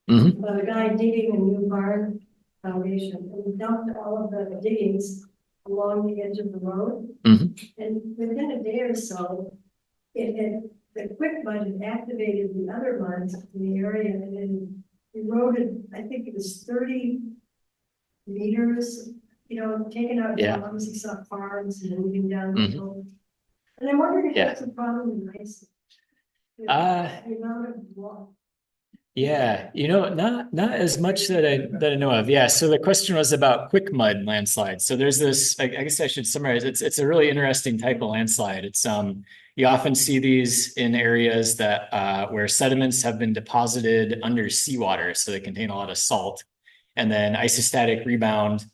about a guy digging a new barn foundation, and he dumped all of the diggings along the edge of the road. And within a day or so, it had the quick mud had activated the other muds in the area and then eroded, I think it was 30 meters, taking out dams, you saw farms moving down the hill. And I wondered if that's a problem in Iceland. The amount of water. Yeah, not as much that I know of. Yeah, so the question was about quick mud landslides. So there's this, I guess I should summarize. It's a really interesting type of landslide. It's you often see these in areas that where sediments have been deposited under seawater, so they contain a lot of salt, and then isostatic rebound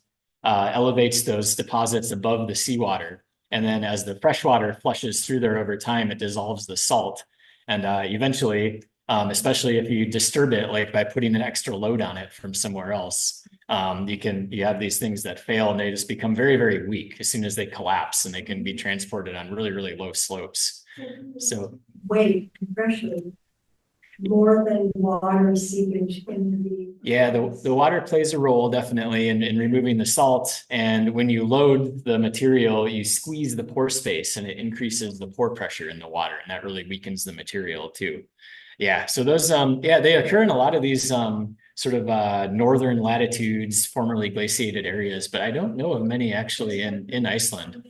elevates those deposits above the seawater, and then as the freshwater flushes through there over time, it dissolves the salt, and eventually. Especially if you disturb it, like by putting an extra load on it from somewhere else, you have these things that fail and they just become very, very weak as soon as they collapse, and they can be transported on really, really low slopes. So weight compression more than water seepage into the. Yeah, the water plays a role definitely in removing the salt. And when you load the material, you squeeze the pore space and it increases the pore pressure in the water, and that really weakens the material too. Yeah, so those, they occur in a lot of these sort of northern latitudes, formerly glaciated areas, but I don't know of many actually in Iceland.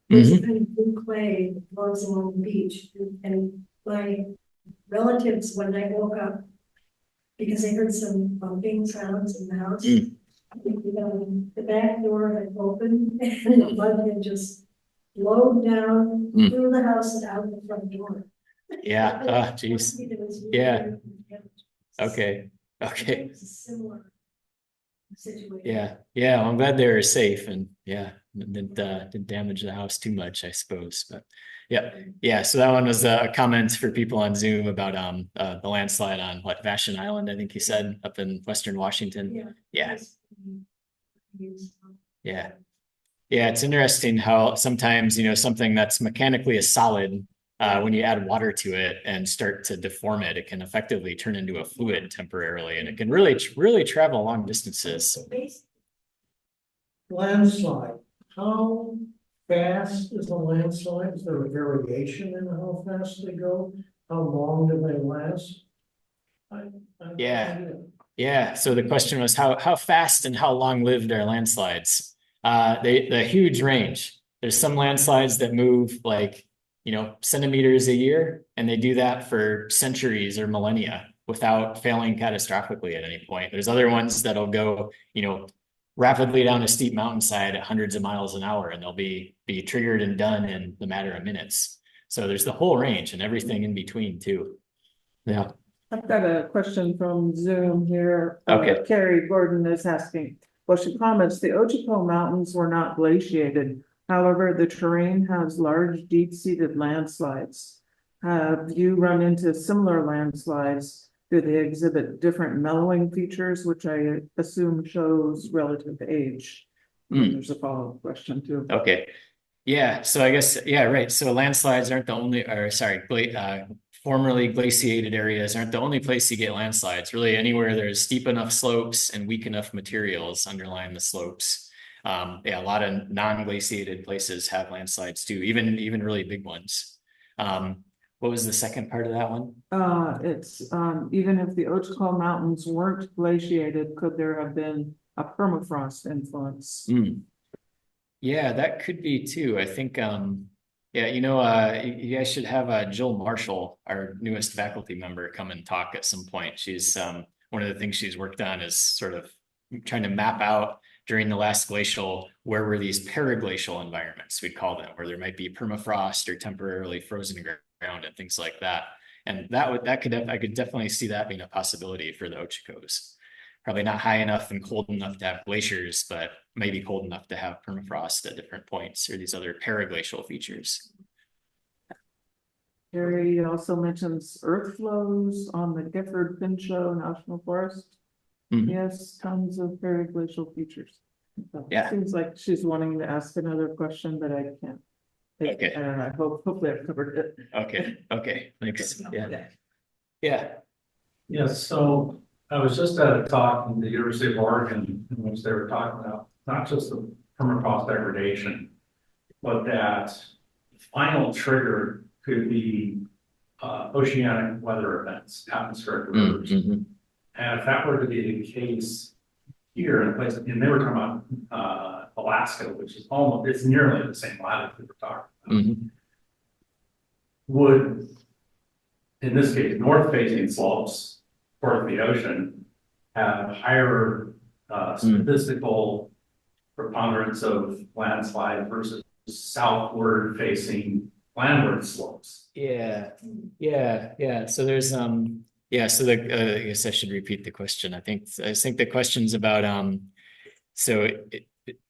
There's kind of blue clay that flows along the beach, and my relatives, when I woke up, because I heard some bumping sounds in the house, I think the back door had opened and the mud had just flowed down through the house and out the front door. Yeah. Oh, geez. Yeah. Okay. Okay. It's a similar situation. Yeah. Yeah. Well, I'm glad they were safe and didn't damage the house too much, I suppose. But yeah. So that one was a comment for people on Zoom about the landslide on Vashon Island, I think you said, up in Western Washington. Yeah. Yeah. Yeah. It's interesting how sometimes, something that's mechanically a solid, when you add water to it and start to deform it, it can effectively turn into a fluid temporarily, and it can really, really travel long distances. Landslide. How fast is a landslide? Is there a variation in how fast they go? How long do they last? Yeah. So the question was how fast and how long lived are landslides? The huge range. There's some landslides that move like centimeters a year, and they do that for centuries or millennia without failing catastrophically at any point. There's other ones that'll go, rapidly down a steep mountainside at hundreds of miles an hour, and they'll be triggered and done in the matter of minutes. So there's the whole range and everything in between too. Yeah. I've got a question from Zoom here. Okay. Carrie Gordon is asking, she comments, the Ochoco Mountains were not glaciated. However, the terrain has large deep-seated landslides. Have you run into similar landslides? Do they exhibit different mellowing features, which I assume shows relative age? There's a follow-up question too. Okay. Yeah. So I guess, right. So landslides aren't the only, formerly glaciated areas aren't the only place you get landslides. Really, anywhere there's steep enough slopes and weak enough materials underlying the slopes. A lot of non-glaciated places have landslides too, even really big ones. What was the second part of that one? It's even if the Ochoco Mountains weren't glaciated, could there have been a permafrost influence? Yeah, that could be too. I think, you guys should have Jill Marshall, our newest faculty member, come and talk at some point. She's one of the things she's worked on is sort of trying to map out during the last glacial, where were these paraglacial environments, we'd call them, where there might be permafrost or temporarily frozen ground and things like that. And I could definitely see that being a possibility for the Ochocos. Probably not high enough and cold enough to have glaciers, but maybe cold enough to have permafrost at different points or these other paraglacial features. Harry also mentions earth flows on the Gifford Pinchot National Forest. Yes, tons of paraglacial features. Yeah. Seems like she's wanting to ask another question, but I can't. Okay. I don't know. Hopefully I've covered it. Okay. Thanks. Yeah. Yes, so I was just at a talk in the University of Oregon in which they were talking about not just the permafrost degradation, but that final trigger could be oceanic weather events, atmospheric rivers. And if that were to be the case here in a place, and they were talking about Alaska, which is almost, it's nearly the same latitude we're talking about. Would, in this case, north-facing slopes toward the ocean have higher statistical preponderance of landslide versus southward-facing landward slopes? Yeah. So there's so I guess I should repeat the question. I think the question's about so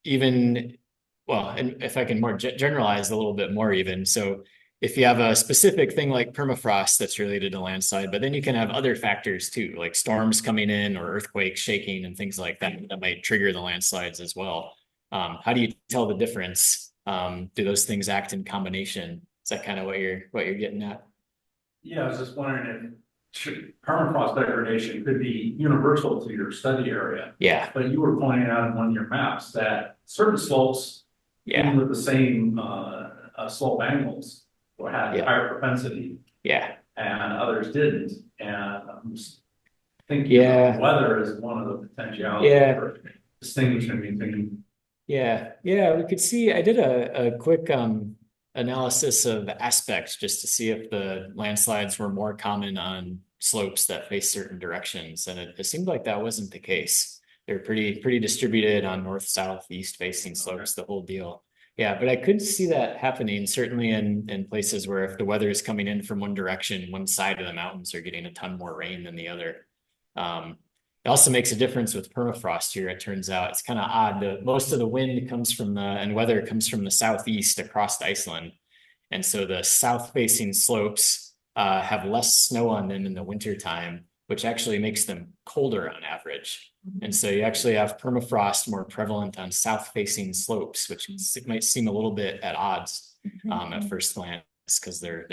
even, well, and if I can more generalize a little bit more even, so if you have a specific thing like permafrost that's related to landslide, but then you can have other factors too, like storms coming in or earthquakes shaking and things like that that might trigger the landslides as well. How do you tell the difference? Do those things act in combination? Is that kind of what you're getting at? Yeah, I was just wondering if permafrost degradation could be universal to your study area. Yeah. But you were pointing out in one of your maps that certain slopes, even with the same slope angles, had higher propensity. Yeah. And others didn't. And I'm just thinking about weather as one of the potentialities for distinguishing between. Yeah, we could see, I did a quick analysis of aspects just to see if the landslides were more common on slopes that face certain directions. And it seemed like that wasn't the case. They're pretty distributed on north, south, east facing slopes, the whole deal. Yeah, but I could see that happening certainly in places where if the weather is coming in from one direction, one side of the mountains are getting a ton more rain than the other. It also makes a difference with permafrost here. It turns out it's kind of odd. Most of the wind comes from and weather comes from the southeast across Iceland. And so the south-facing slopes have less snow on them in the wintertime, which actually makes them colder on average. And so you actually have permafrost more prevalent on south-facing slopes, which might seem a little bit at odds at first glance because they're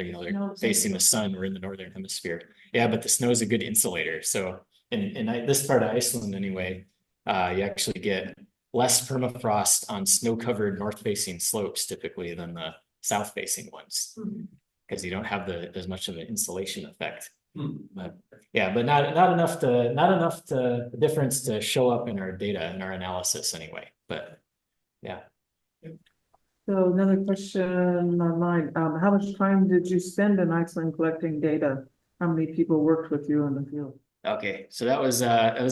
facing the sun. We're in the northern hemisphere. Yeah, but the snow is a good insulator. So in this part of Iceland anyway, you actually get less permafrost on snow-covered north-facing slopes typically than the south-facing ones because you don't have as much of an insulation effect. But not enough to difference to show up in our data in our analysis anyway. But yeah. So another question online. How much time did you spend in Iceland collecting data? How many people worked with you in the field? Okay, so that was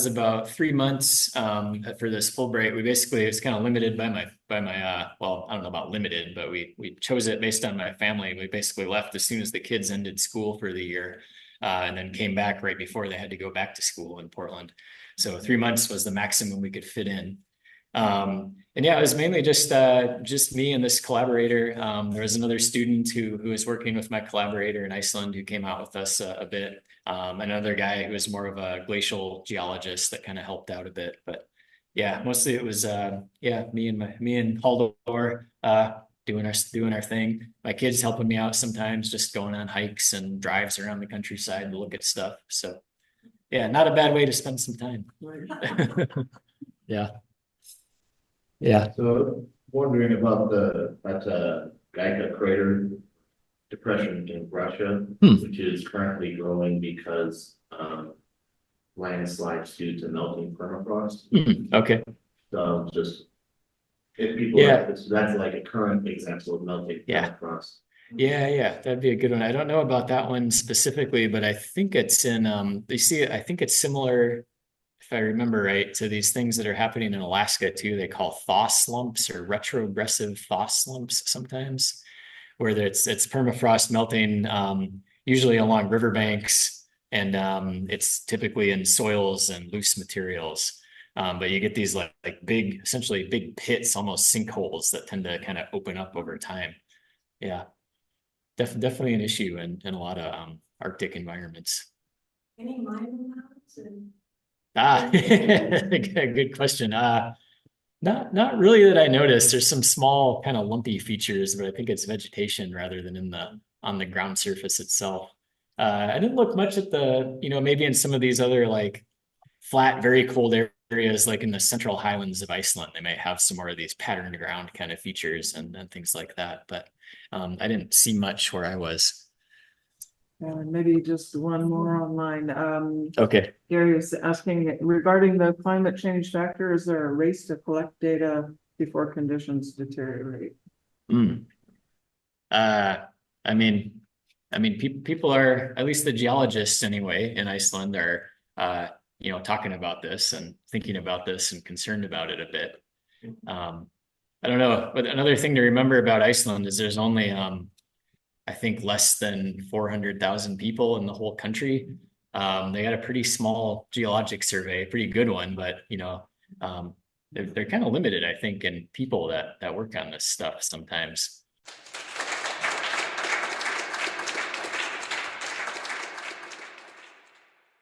about 3 months for this Fulbright. We basically, it's kind of limited by my well, I don't know about limited, but we chose it based on my family. We basically left as soon as the kids ended school for the year. And then came back right before they had to go back to school in Portland. So 3 months was the maximum we could fit in. And yeah, it was mainly just me and this collaborator. There was another student who was working with my collaborator in Iceland who came out with us a bit. Another guy who was more of a glacial geologist that kind of helped out a bit. But yeah, mostly it was me and Haldor doing our thing. My kids helping me out sometimes, just going on hikes and drives around the countryside to look at stuff. So yeah, not a bad way to spend some time. Yeah. So wondering about that Geica crater depression in Russia, which is currently growing because landslides due to melting permafrost. Okay. So just if people that's like a current example of melting permafrost. Yeah, that'd be a good one. I don't know about that one specifically, but I think it's in I think it's similar, if I remember right, to these things that are happening in Alaska too. They call thaw slumps or retrogressive thaw slumps sometimes, where it's permafrost melting, usually along riverbanks, and it's typically in soils and loose materials. But you get these like essentially big pits, almost sinkholes that tend to kind of open up over time. Yeah, definitely an issue in a lot of Arctic environments. Any mining routes and Good question. Not really that I noticed. There's some small kind of lumpy features, but I think it's vegetation rather than on the ground surface itself. I didn't look much at maybe in some of these other like flat, very cold areas like in the central highlands of Iceland, they might have some more of these patterned ground kind of features and things like that. But I didn't see much where I was. And maybe just one more online. Okay. Gary is asking regarding the climate change factor, is there a race to collect data before conditions deteriorate? I mean, people are, at least the geologists anyway, in Iceland are, talking about this and thinking about this and concerned about it a bit. I don't know, but another thing to remember about Iceland is there's only, I think less than 400,000 people in the whole country. They got a pretty small geologic survey, pretty good one, but they're kind of limited, I think, in people that work on this stuff sometimes.